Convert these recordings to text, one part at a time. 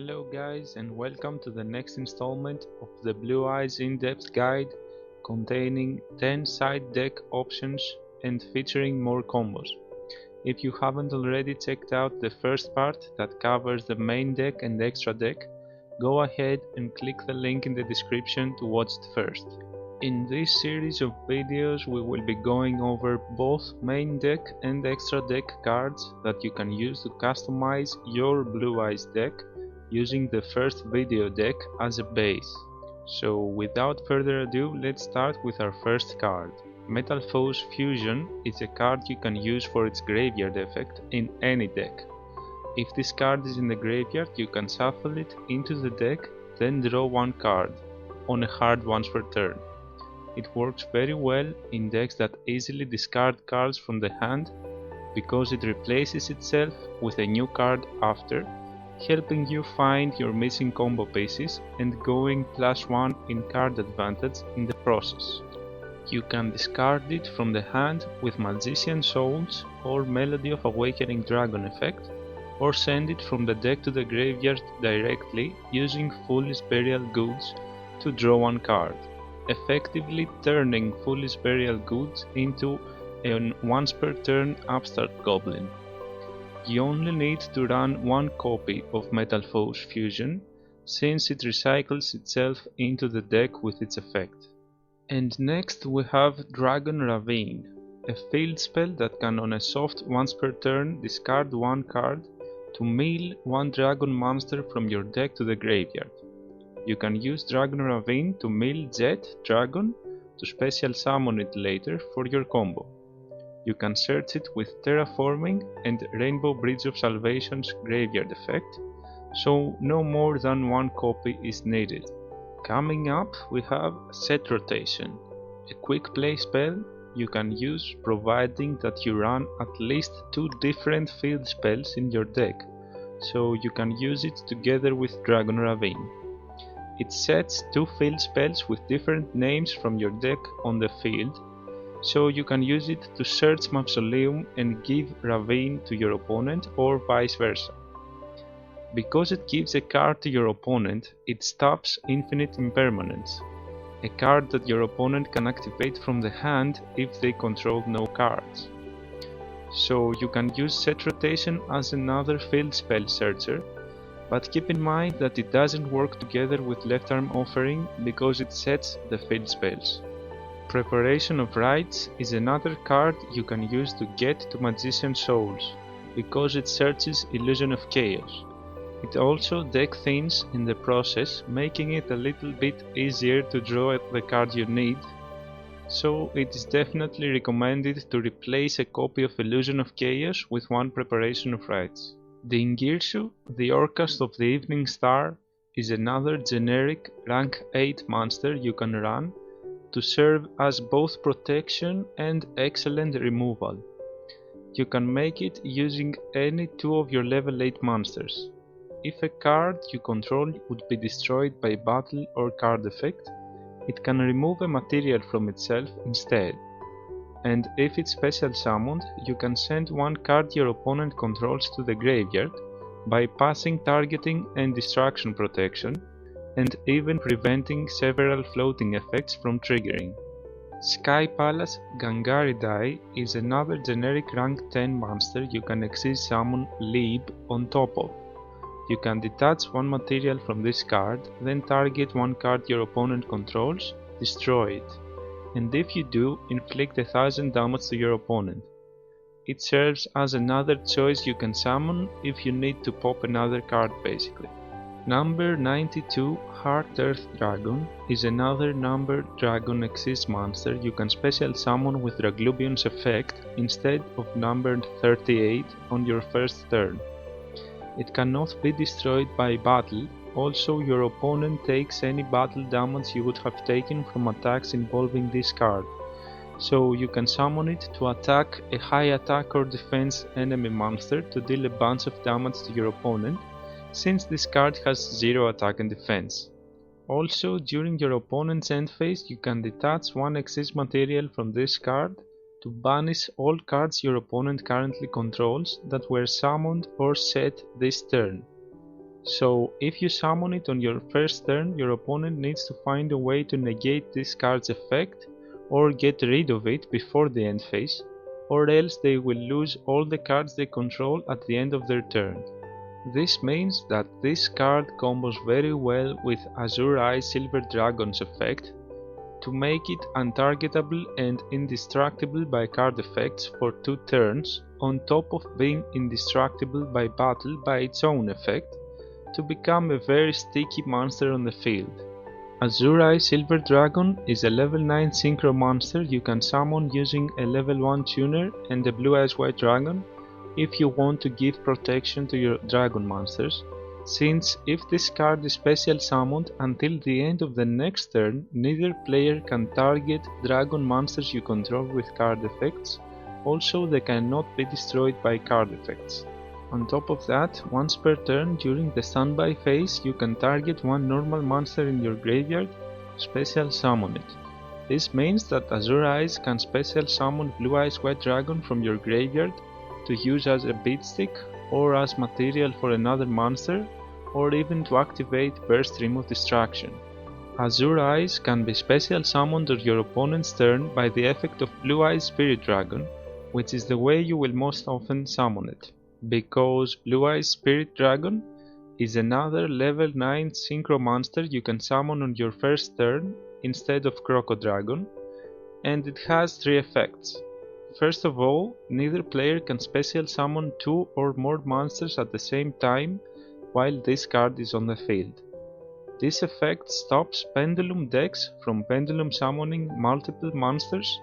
Hello guys and welcome to the next installment of the Blue Eyes in-depth guide containing 10 side deck options and featuring more combos. If you haven't already checked out the first part that covers the main deck and extra deck, go ahead and click the link in the description to watch it first. In this series of videos we will be going over both main deck and extra deck cards that you can use to customize your Blue Eyes deck using the first video deck as a base. So without further ado, let's start with our first card. Metalfoes Fusion is a card you can use for its graveyard effect in any deck. If this card is in the graveyard, you can shuffle it into the deck, then draw one card on a hard once per turn. It works very well in decks that easily discard cards from the hand because it replaces itself with a new card after, helping you find your missing combo pieces and going +1 in card advantage in the process. You can discard it from the hand with Magician Souls or Melody of Awakening Dragon effect, or send it from the deck to the graveyard directly using Foolish Burial Goods to draw one card, effectively turning Foolish Burial Goods into a once per turn upstart goblin. You only need to run one copy of Metalfoes Fusion, since it recycles itself into the deck with its effect. And next we have Dragon Ravine, a field spell that can on a soft once per turn discard one card to mill one dragon monster from your deck to the graveyard. You can use Dragon Ravine to mill Jet Dragon to special summon it later for your combo. You can search it with Terraforming and Rainbow Bridge of Salvation's graveyard effect, so no more than one copy is needed. Coming up we have Set Rotation, a quick play spell you can use providing that you run at least 2 different field spells in your deck, so you can use it together with Dragon Ravine. It sets 2 field spells with different names from your deck on the field, so you can use it to search Mausoleum and give Ravine to your opponent or vice versa. Because it gives a card to your opponent, it stops Infinite Impermanence, a card that your opponent can activate from the hand if they control no cards. So you can use Set Rotation as another field spell searcher, but keep in mind that it doesn't work together with Left Arm Offering because it sets the field spells. Preparation of Rites is another card you can use to get to Magician Souls, because it searches Illusion of Chaos. It also deck thins in the process, making it a little bit easier to draw the card you need, so it is definitely recommended to replace a copy of Illusion of Chaos with one Preparation of Rites. Dingirsu, the Orcust of the Evening Star, is another generic rank 8 monster you can run to serve as both protection and excellent removal. You can make it using any 2 of your level 8 monsters. If a card you control would be destroyed by battle or card effect, it can remove a material from itself instead. And if it's special summoned, you can send one card your opponent controls to the graveyard, bypassing targeting and distraction protection, and even preventing several floating effects from triggering. Skypalace Gangaridai is another generic rank 10 monster you can exist summon Leap on top of. You can detach one material from this card, then target one card your opponent controls, destroy it, and if you do, inflict 1000 damage to your opponent. It serves as another choice you can summon if you need to pop another card basically. Number 92 Heart Earth Dragon is another numbered dragon exist monster you can special summon with Raglubion's effect instead of numbered 38 on your first turn. It cannot be destroyed by battle, also your opponent takes any battle damage you would have taken from attacks involving this card, so you can summon it to attack a high attack or defense enemy monster to deal a bunch of damage to your opponent, since this card has 0 attack and defense. Also, during your opponent's end phase, you can detach one exist material from this card to banish all cards your opponent currently controls that were summoned or set this turn. So if you summon it on your first turn, your opponent needs to find a way to negate this card's effect or get rid of it before the end phase, or else they will lose all the cards they control at the end of their turn. This means that this card combos very well with Azure-eyes Silver Dragon's effect to make it untargetable and indestructible by card effects for 2 turns, on top of being indestructible by battle by its own effect, to become a very sticky monster on the field. Azure-eyes Silver Dragon is a level 9 synchro monster you can summon using a level 1 tuner and a Blue-eyes White Dragon if you want to give protection to your dragon monsters, since if this card is special summoned until the end of the next turn, neither player can target dragon monsters you control with card effects, also they cannot be destroyed by card effects. On top of that, once per turn during the standby phase you can target one normal monster in your graveyard, special summon it. This means that Azure-eyes can special summon Blue-eyes White Dragon from your graveyard to use as a beatstick or as material for another monster, or even to activate Burst Stream of Destruction. Azure-eyes can be special summoned on your opponent's turn by the effect of Blue-eyes Spirit Dragon, which is the way you will most often summon it, because Blue-eyes Spirit Dragon is another level 9 synchro monster you can summon on your first turn instead of Croco Dragon, and it has 3 effects. First of all, neither player can special summon 2 or more monsters at the same time while this card is on the field. This effect stops pendulum decks from pendulum summoning multiple monsters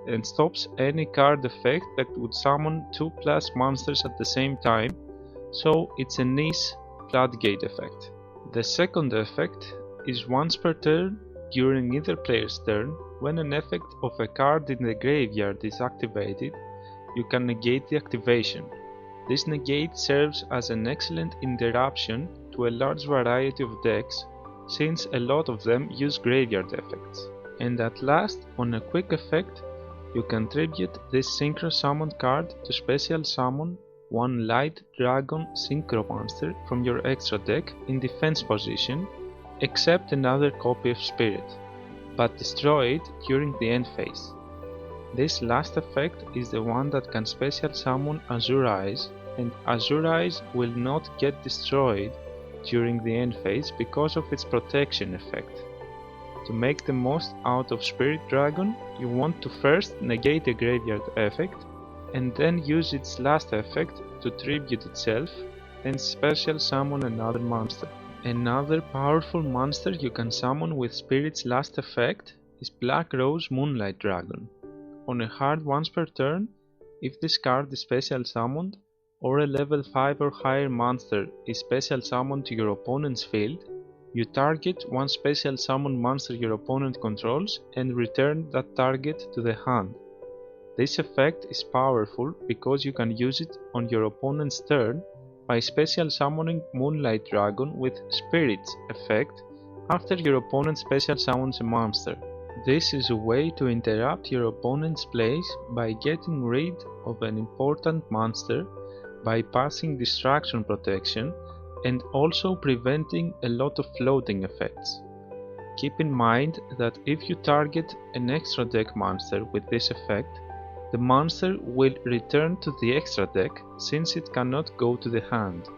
and stops any card effect that would summon 2+ monsters at the same time, so it's a nice floodgate effect. The second effect is once per turn during either player's turn. When an effect of a card in the graveyard is activated, you can negate the activation. This negate serves as an excellent interruption to a large variety of decks, since a lot of them use graveyard effects. And at last, on a quick effect, you can tribute this synchro summon card to special summon one light dragon synchro monster from your extra deck in defense position, except another copy of Spirit, but destroy it during the end phase. This last effect is the one that can special summon Azure-eyes, and Azure-eyes will not get destroyed during the end phase because of its protection effect. To make the most out of Spirit Dragon, you want to first negate a graveyard effect and then use its last effect to tribute itself and special summon another monster. Another powerful monster you can summon with Spirit's last effect is Black Rose Moonlight Dragon. On a hard once per turn, if this card is special summoned, or a level 5 or higher monster is special summoned to your opponent's field, you target one special summon monster your opponent controls and return that target to the hand. This effect is powerful because you can use it on your opponent's turn by special summoning Moonlight Dragon with Spirit's effect after your opponent special summons a monster. This is a way to interrupt your opponent's plays by getting rid of an important monster, bypassing distraction protection, and also preventing a lot of floating effects. Keep in mind that if you target an extra deck monster with this effect, the monster will return to the extra deck since it cannot go to the hand.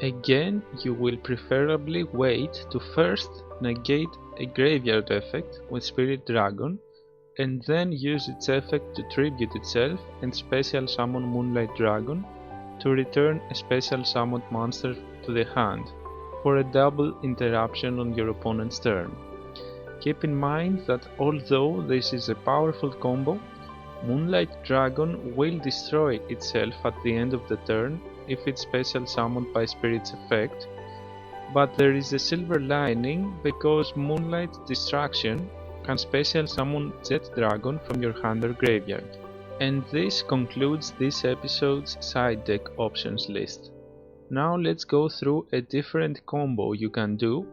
Again, you will preferably wait to first negate a graveyard effect with Spirit Dragon and then use its effect to tribute itself and special summon Moonlight Dragon to return a special summoned monster to the hand for a double interruption on your opponent's turn. Keep in mind that although this is a powerful combo, Moonlight Dragon will destroy itself at the end of the turn if it's special summoned by Spirit's effect, but there is a silver lining because Moonlight's distraction can special summon Jet Dragon from your hand or graveyard. And this concludes this episode's side deck options list. Now let's go through a different combo you can do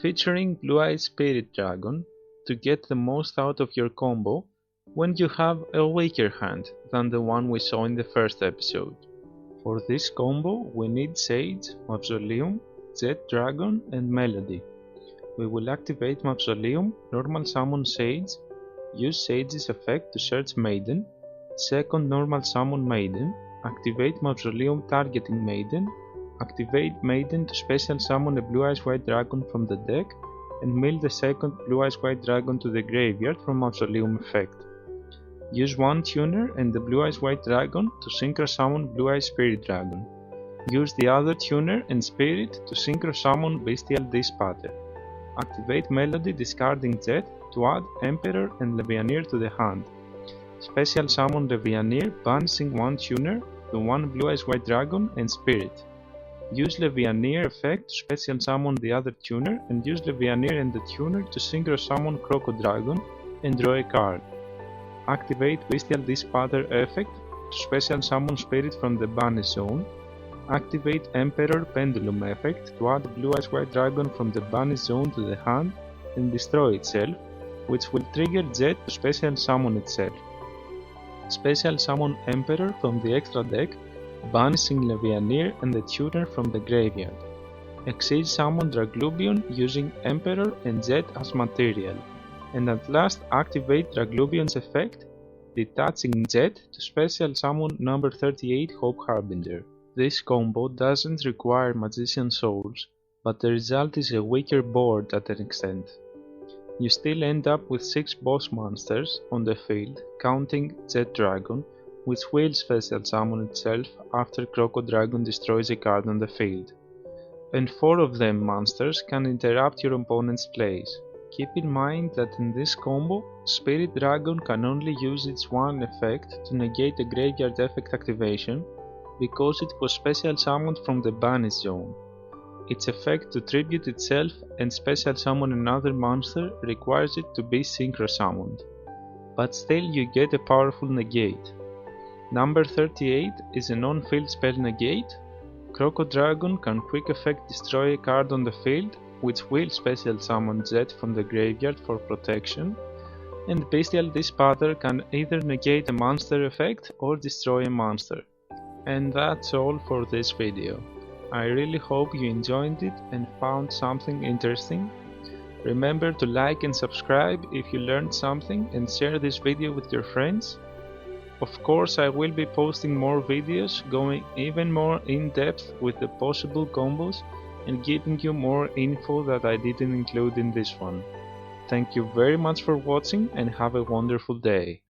featuring Blue-eyes Spirit Dragon to get the most out of your combo when you have a weaker hand than the one we saw in the first episode. For this combo we need Sage, Mausoleum, Zed Dragon and Melody. We will activate Mausoleum, normal summon Sage, use Sage's effect to search Maiden, second normal summon Maiden, activate Mausoleum targeting Maiden, activate Maiden to special summon a Blue Eyes White Dragon from the deck, and mill the second Blue Eyes White Dragon to the graveyard from Mausoleum effect. Use one tuner and the Blue Eyes White Dragon to synchro summon Blue Eyes Spirit Dragon. Use the other tuner and spirit to synchro summon Bestial Dispater. Activate Melody discarding Jet to add Emperor and Levianir to the hand. Special summon Levianir banishing one tuner, the one Blue Eyes White Dragon and Spirit. Use Levianir effect to special summon the other tuner and use Levianir and the tuner to synchro summon Croco Dragon and draw a card. Activate Bestial Dispater effect to special summon Spirit from the Banish zone. Activate Emperor Pendulum effect to add Blue Eyes White Dragon from the Banish zone to the hand and destroy itself, which will trigger Jet to special summon itself. Special summon Emperor from the extra deck, banishing Levianir and the tuner from the graveyard. Exceed summon Draglubion using Emperor and Jet as material. And at last activate Draglubion's effect, detaching Jet to special summon number 38 Hope Harbinger. This combo doesn't require Magician Souls, but the result is a weaker board at an extent. You still end up with 6 boss monsters on the field, counting Jet Dragon, which will special summon itself after Croco Dragon destroys a card on the field. And 4 of them monsters can interrupt your opponent's plays. Keep in mind that in this combo, Spirit Dragon can only use its one effect to negate a graveyard effect activation, because it was special summoned from the Banish zone. Its effect to tribute itself and special summon another monster requires it to be synchro summoned. But still you get a powerful negate. Number 38 is a non-field spell negate. Croco Dragon can quick effect destroy a card on the field, which will special summon Jet from the graveyard for protection, and Bestial Dispater can either negate a monster effect or destroy a monster. And that's all for this video. I really hope you enjoyed it and found something interesting. Remember to like and subscribe if you learned something, and share this video with your friends. Of course, I will be posting more videos going even more in depth with the possible combos and giving you more info that I didn't include in this one. Thank you very much for watching and have a wonderful day.